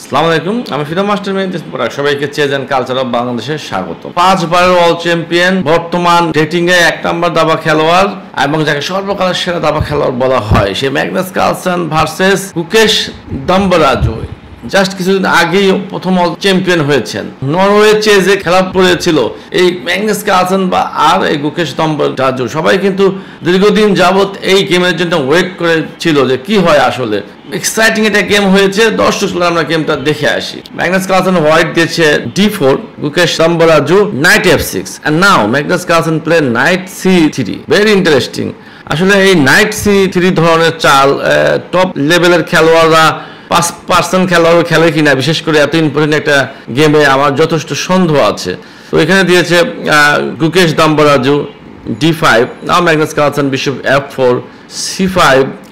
আসসালামু আলাইকুম, আমি ফিদা মাস্টার মেহেদী সবাইকে চেজ এন্ড কালচার অফ বাংলাদেশে স্বাগত। 5 বারের ওয়ার্ল্ড চ্যাম্পিয়ন, বর্তমান রেটিং এ 1 নম্বর দাবা খেলোয়াড় এবং যাকে সর্বকালের সেরা দাবা খেলোয়াড় বলা হয়, সে Magnus Carlsen versus Gukesh Dommaraju. Just কিছুদিন আগেই প্রথম চ্যাম্পিয়ন হয়েছেন। নরওয়ে চেজে খেলা পড়েছিল এই ম্যাগনাস কার্লসেন বা আর এই গুকেশ দম্বরাজু। সবাই কিন্তু দীর্ঘদিন যাবত এই গেমের জন্য ওয়েট করেছিল যে কি হয় আসলে। এক্সাইটিং একটা গেম হয়েছে, দর্শক আমরা গেমটা দেখে আসি। ম্যাগনাস কার্লসেন হোয়াইট দিয়েছে d4, Gukesh Dommaraju knight f6, and now Magnus Carlsen play knight c3। Very interesting. আসলে এই নাইট c3 ধরনের চাল টপ লেভেলের খেলোয়াড়রা 5% খেলোয়াড় খেলে কিনা, বিশেষ করে এত ইম্পর্টেন্ট একটা গেমে আমার যথেষ্ট সন্দেহ আছে। তো এখানে দিয়েছে Gukesh Dommaraju d5, now Magnus Carlsen bishop f4, c5,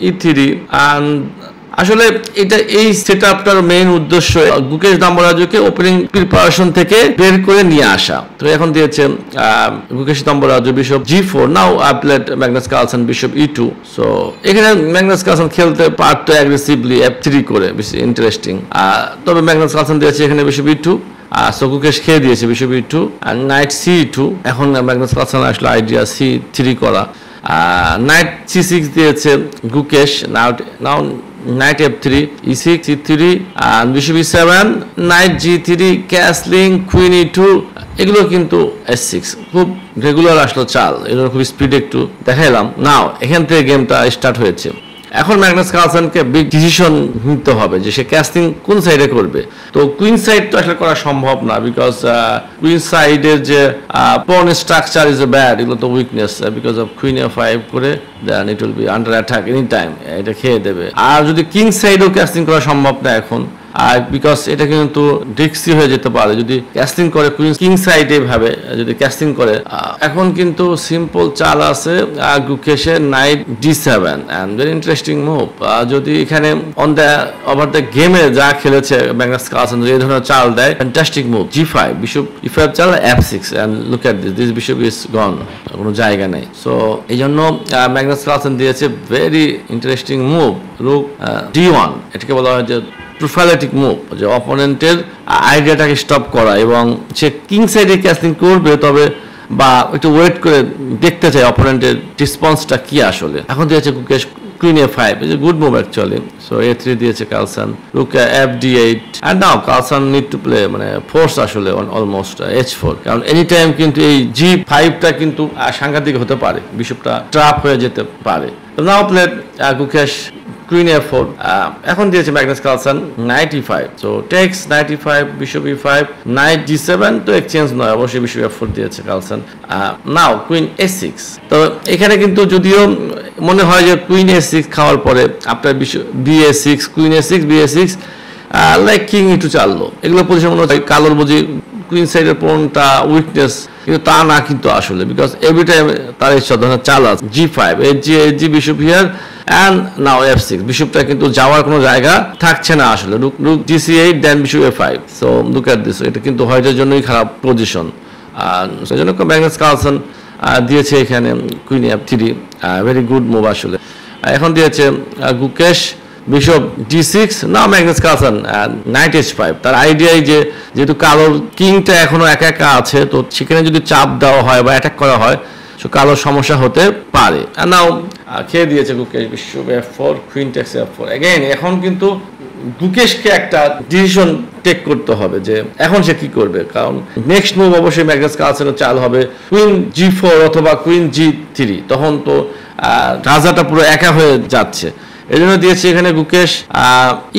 e3, and আসলে এটা এই সেটআপটার মেইন উদ্দেশ্য গুকেশ দম্বরাজুকে ওপেনিং প্রিপারেশন থেকে বের করে নিয়ে আসা। তো এখন দিয়েছে Gukesh Dommaraju bishop g4, now played Magnus Carlsen bishop e2। So এখানে ম্যাগনাস কার্লসেন খেলতে পারতো অ্যাগ্রেসিভলি f3 করে, বেশি ইন্টারেস্টিং। তবে ম্যাগনাস কার্লসেন দিয়েছে এখানে বিশপ e2, সো গুকেশ খেয়ে দিয়েছে বিশপ e2 আর নাইট c2। এখন ম্যাগনাস কার্লসেন আসলে আইডিয়া c3 করা। নাইট c6 দিয়েছে গুকেশ, নাও night f3, e6, e3, and bishop e7, knight g3, castling, queen e2। এগুলো কিন্তু s6 খুব রেগুলার আসলো চাল, এগুলো খুব স্পিডে একটু দেখাইলাম। নাও এখান থেকে গেমটা স্টার্ট হয়েছে। এখন ম্যাগনাস কার্লসেনকে বিগ ডিসিশন নিতে হবে যে সে ক্যাস্টিং কোন সাইডে করবে। তো কুইন সাইড তো আসলে করা সম্ভব না, বিকজ কুইন সাইডের যে পন স্ট্রাকচার ইজ এ ব্যাড, এগুলো তো weakness. Because of queen f5 করে then it will be under attack any time, এটা খেয়ে দেবে। আর যদি কিং সাইডেও ক্যাস্টিং করা সম্ভব না এখন, আর বিকজ এটা কিন্তু রিস্কি হয়ে যেতে পারে যদি ক্যাস্টিং করে কিং সাইডে ভাবে যদি ক্যাস্টিং করে। এখন কিন্তু সিম্পল চাল আছে গুকেশের knight d7, and very interesting move. যদি এখানে অন দ্য ওভার দ্য গেমে যা খেলেছে ম্যাগনাস কার্লসেন এই ধরনের চাল দেয়, fantastic move. g5, bishop e5 চাল f6, and look at this bishop is gone, কোনো জায়গা নেই। সো এই জন্য ম্যাগনাস কার্লসেন দিয়েছে very interesting move, rook d1। এটাকে বলা হয় যে প্রোফাইলেটিক মুভ, যে অপোনেন্টের আইডিয়াটাকে স্টপ করা, এবং সে কিং সাইডে ক্যাস্টিং করবে তবে বা একটু ওয়েট করে দেখতে চাই অপোনেন্টের রেসপন্সটা কি আসলে। এখন দিয়েছে Gukesh queen f5, is a good move actually. So a3 দিয়েছে Carlsen, rook fd8, and now Carlsen need to play মানে ফোর্স আসলে অলমোস্ট h4, কারণ এনি টাইম কিন্তু এই g5টা কিন্তু সাংঘাতিক হতে পারে, বিশপটা ট্র্যাপ হয়ে যেতে পারে। তো নাও প্লেড গুকেশ কুইন f4। এখন দিয়েছে Magnus Carlsen night e5, so text night e5, bishop e5, night g7, তো এক্সচেঞ্জ নয়, অবশ্যই বিশপ f4 দিয়েছে কার্লসেন। নাও কুইন a6। তো এখানে কিন্তু যদিও মনে হয় যে কুইন a6 খাওয়ার পরে আপনার ba6, queen a6, ba6 like king একটু চাললো, এগুলো পজিশন মনে হয় কালোর বুঝি কুইন সাইডের পণটা উইকনেস, কিন্তু তা না কিন্তু আসলে, বিকজ এভরি টাইম তার এই ধরনের চাল আছে। g5, h bishop here, and now f6, বিশপটা কিন্তু যাওয়ার কোনো জায়গা থাকছে না আসলে। Rook gc8, then bishop f5। So look at this, এটা কিন্তু হোয়াইটের জন্যই খারাপ পজিশন। সেই জন্য ম্যাগনাস কার্লসেন দিয়েছে এখানে queen f3, very good move আসলে। এখন দিয়েছে গুকেশ বিশপ d6, না ম্যাগনাস কার্লসেন নাইট h5। তার আইডিয়াই যে যেহেতু কালোর কিংটা এখনো একা একা আছে, তো সেখানে যদি চাপ দেওয়া হয় বা অ্যাটাক করা হয়, সো কালোর সমস্যা হতে পারে। নাও খেয়ে দিয়েছে Gukesh bishop f4, queen text f4 again. এখন কিন্তু গুকেশকে একটা ডিসিশন টেক করতে হবে যে এখন সে কি করবে, কারণ নেক্সট মুভ অবশ্যই ম্যাগনাস কার্লসেনের চাল হবে কুইন g4 অথবা কুইন g3, তখন তো রাজাটা পুরো একা হয়ে যাচ্ছে। এই জন্য দিয়েছে এখানে গুকেশ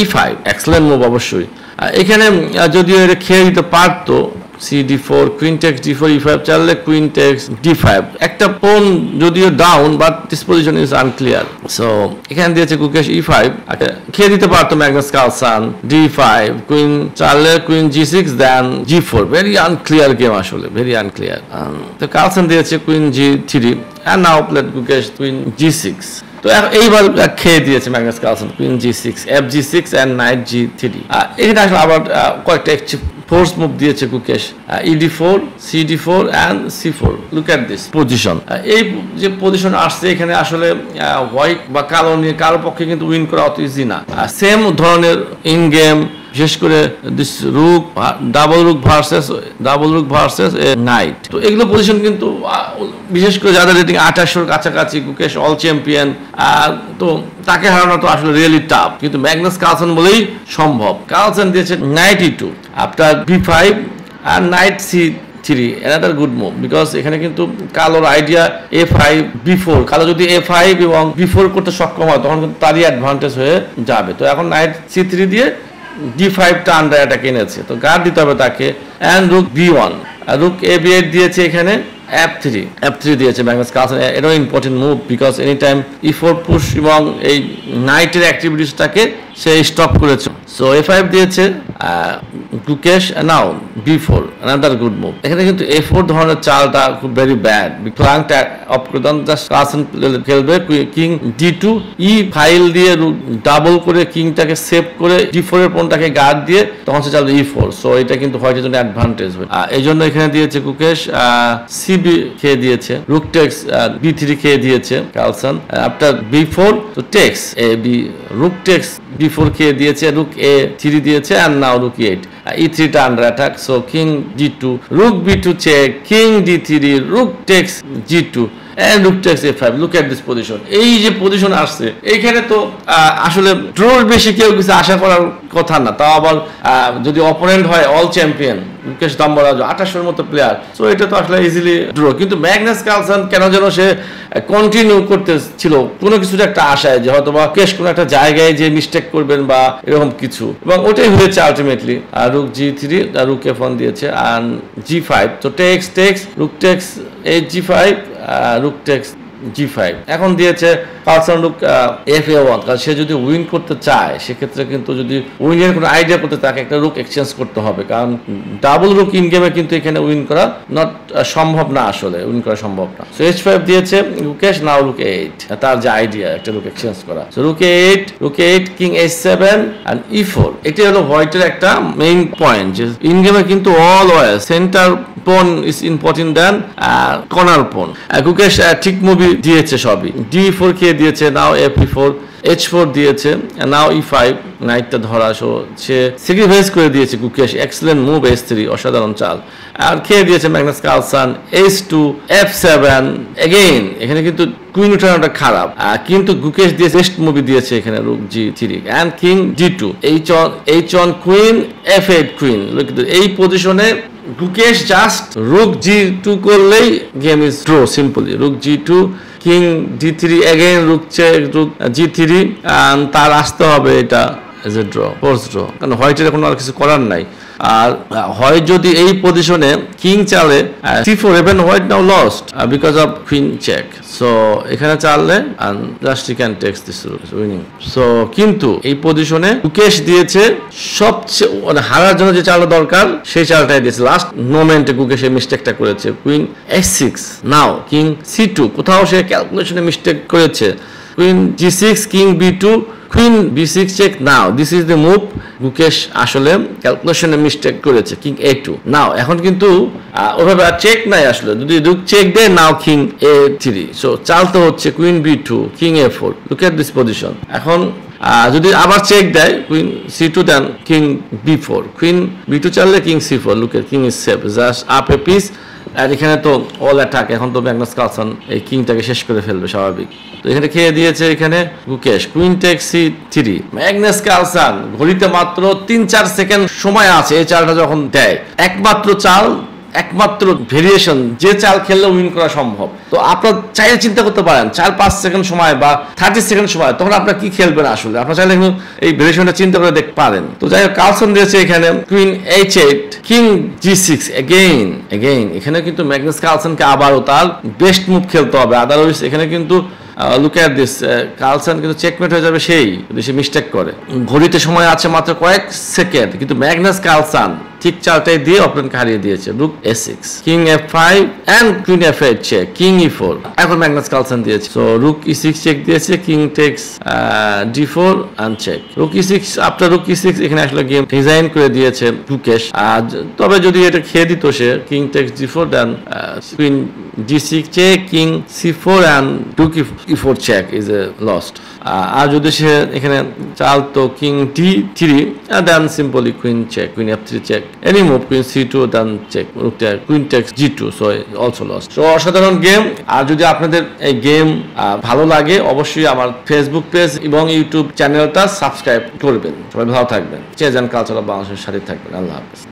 e5, এক্সেলেন্ট মুভ অবশ্যই। এখানে যদিও এটা খেয়ে দিতে পারতো cd4, queen takes d4, e5 চাললে কুইন টেক্স d5, একটা পন যদিও down, but this position is unclear. So এখানে দিয়েছে গুকেশ e5, খেয়ে দিতে পারতো ম্যাগনাস কার্লসেন d5, কুইন চাললে queen g6, then g4। Very unclear game আসলে, ভেরি আনক্লিয়ার। তো কার্লসেন দিয়েছে queen g3, and now played Gukesh queen g6। তো এইবার খেয়ে দিয়েছে Magnus Carlsen queen g6, fg6, and knight g3। এখানে আসলে আবার কয়েকটা ফোর্স মুভ দিয়েছে Gukesh, ed4, cd4, and c4। Look at this position. এই যে পজিশন আসছে এখানে আসলে হোয়াইট বা কালো নিয়ে কারো পক্ষে কিন্তু উইন করা অত ইজি না। সেম ধরনের ইন গেম বিশেষ করে দিস রুক ডাবল রুক ভার্সেস নাইট। তো এগুলো পজিশন কিন্তু বিশেষ করে যাদের রেটিং 2800 কাছাকাছি, গুকেশ অল চ্যাম্পিয়ন, তো তাকে হারানো তো আসলে রিয়েলি টাফ, কিন্তু ম্যাগনাস কার্লসেন বলেই সম্ভব। কার্লসেন দিয়েছে night E2 after B5 R night C3, another good move, because এখানে কিন্তু কালোর আইডিয়া A5 B4, কালো যদি A5 এবং B4 করতে সক্ষম হয় তখন কিন্তু তারই অ্যাডভান্টেজ হয়ে যাবে। তো এখন নাইট C3 দিয়ে D5 টা আন্ডার অ্যাটাক এনেছে, তো গার্ড দিতে হবে তাকে। অ্যান্ড রুক B1, রুক A8 দিয়েছে, এখানে F3 দিয়েছে ম্যাগনাস কার্লসেন। এটাও important move, because any time E4 push এবং এই নাইটের অ্যাক্টিভিটিসটাকে সে স্টপ করেছে। সো A5 দিয়েছে গুকেশ, নাও B4, another good move। এখানে কিন্তু A4 ধরনের চালটা খুব ভেরি ব্যাড, ফ্লাঙ্কটা অফ করে দেন, জাস্ট কার্লসেন খেলবে কিং D2, ই ফাইল দিয়ে ডাবল করে কিংটাকে সেভ করে D4 এর পণটাকে গার্ড দিয়ে তখন সে চালবে E4। সো এটা কিন্তু হোয়াইটের জন্য অ্যাডভান্টেজ হয়, এই জন্য এখানে দিয়েছে গুকেশ CB খেয়ে দিয়েছে, রুক টেক্স B3 খেয়ে দিয়েছে কার্লসেন। আফটার B4 তো টেক্স রুক টেক্স B4 খেয়ে দিয়েছে, রুক A3 দিয়েছে, and now rook E8, E3 টা under attack. So king D2, rook B2 check, king D3, rook takes G2 and rook takes A5. Look at this position, এই যে position আসছে এইখানে তো আসলে ড্রোর বেশি কেউ কিছু আশা করার কথা না, তাও আবার যদি অপোনেন্ট হয় অল চ্যাম্পিয়ন মুকেশ দাম্বরাজ 2800 মতো প্লেয়ার, সো এটা তো আসলে ইজিলি ড্র। কিন্তু ম্যাগনাস কার্লসেন কেন যেন সে কন্টিনিউ করতে ছিল কোনো কিছুর একটা আশায় যে হয়তো বা মুকেশ কোনো একটা জায়গায় যে মিস্টেক করবেন বা এরকম কিছু, এবং ওটাই হয়েছে আলটিমেটলি। রুক G3, রুক F1 দিয়েছে, and G5, তো takes rook takes G5, rook takes G5। এখন দিয়েছে কার্লসেন রুক FA1, কারণ সে যদি উইন করতে চায় সেক্ষেত্রে কিন্তু যদি উইনের কোনো আইডিয়া করতে তাকে একটা রুক এক্সচেঞ্জ করতে হবে, কারণ ডাবল রুক ইন গেমে কিন্তু এখানে উইন করা সম্ভব না, আসলে উইন করা সম্ভব না। সো H5 দিয়েছে গুকেশ, নাও রুক A8, তার যে আইডিয়া একটা রুক এক্সচেঞ্জ করা। So রুক A8 king H7 and E4, এটাই হলো হোয়াইটের একটা মেইন পয়েন্ট, যে ইন গেমে কিন্তু অলওয়েজ সেন্টার পন ইজ ইম্পর্টেন্ট দ্যান কর্নার পন। গুকেশ ঠিক মুভি দিয়েছে সবই, D4 খেয়ে দিয়েছে, নাও F4, H4 দিয়েছে, নাও E5, নাইটটা ধরা, সে স্যাক্রিফাইস করে দিয়েছে গুকেশ, এক্সেলেন্ট মুভ H3, অসাধারণ চাল। আর খেয়ে দিয়েছে Magnus Carlsen H2, F7, again এখানে কিন্তু কুইন উঠানোটা খারাপ, কিন্তু গুকেশ দিয়ে বেস্ট মুভি দিয়েছে এখানে rook G3 and king D2, H1 queen, F8 queen. এই পজিশনে গুকেশ জাস্ট রুক G2 করলেই game is draw simply. Rook G2, king D3, again rook G3, তার আসতে হবে এটা as a draw, force draw, কারণ হোয়াইটের কোনো আর কিছু করার নাই। আর হয় যদি এই পজিশনে কিং চালে C4, even white now lost because of queen check. So এখানে চাললে just you can takes this winning. So কিন্তু এই পজিশনে গুকেশ দিয়েছে সবচেয়ে মানে হারার জন্য যে চালটা দরকার সেই চালটাই দিয়েছে, লাস্ট মোমেন্টে গুকেশ এই মিস্টেকটা করেছে, কুইন H6, নাও কিং C2, কোথাও সে ক্যালকুলেশনে মিস্টেক করেছে, queen G6, king B2, queen B6 check, now this is the move. Gukesh আসলে ক্যালকুলেশনে মিস্টেক করেছে, কিং A2, নাও এখন কিন্তু ওভাবে আর চেক নাই, আসলে যদি রুক চেক দেয় নাও কিং A3, সো চালতে হচ্ছে queen B2, king A4। Look at this position. এখন যদি আবার চেক দেয় queen C2 then king B4, queen B2 চাললে king C4, look at king is safe, just up a piece. আর এখানে তো অল অ্যাটাক, এখন তো ম্যাগনাস কার্লসেন এই কিংটাকে শেষ করে ফেলবে স্বাভাবিক। তো এখানে খেয়ে দিয়েছে এখানে Gukesh, queen take C3, Magnus Carlsen ঘড়িতে মাত্র 3-4 সেকেন্ড সময় আছে এই চালটা যখন দেয়, একমাত্র চাল, একমাত্র ভেরিয়েশন, যে চাল খেললে উইন করা সম্ভব। তো আপনার চাইলে চিন্তা করতে পারেন 4-5 সেকেন্ড সময় বা 30 সেকেন্ড সময়, তখন আপনার কি খেলবেন আসলে, আপনার চাইলে এই ভেরিয়েশনটা চিন্তা করে দেখতে পারেন। তো যাই হোক কার্লসেন দিয়েছে এখানে queen H8, king G6, again এখানে কিন্তু ম্যাগনাস কার্লসেনকে আবারও তার বেস্ট মুভ খেলতে হবে, আদারওয়াইজ এখানে কিন্তু লুক এট দিস, কার্লসেন কিন্তু চেকমেট হয়ে যাবে সেই যদি সে মিস্টেক করে। ঘড়িতে সময় আছে মাত্র কয়েক সেকেন্ড, কিন্তু ম্যাগনাস কার্লসেন ঠিক চালটাই দিয়ে অপোনেন্টকে হারিয়ে দিয়েছে। Rook a6, king f5 and queen f8 check, king e4। এখন ম্যাগনাস কার্লসেন দিয়েছে, সো রুক e6 চেক দিয়েছে, king takes d4 and check. Rook e6 after rook e6 এখানে আসলে গেম ডিজাইন করে দিয়েছে গুকেশ। আর তবে যদি এটা খেয়ে দিত সে, king takes d4 then queen g6 check, king c4 and rook e4 check is a lost. আর যদি সে এখানে চালতো king d3 then simply queen check, queen f3 check, any move, queen c2 then check, queen takes g2, so also lost. সো অসাধারণ game. আর যদি আপনাদের এই গেম ভালো লাগে অবশ্যই আমার ফেসবুক পেজ এবং ইউটিউব চ্যানেলটা সাবস্ক্রাইব করবেন। সবাই ভালো থাকবেন, চেজ এন্ড কালচার অফ বাংলাদেশের সাথে থাকবেন। আল্লাহ হাফেজ।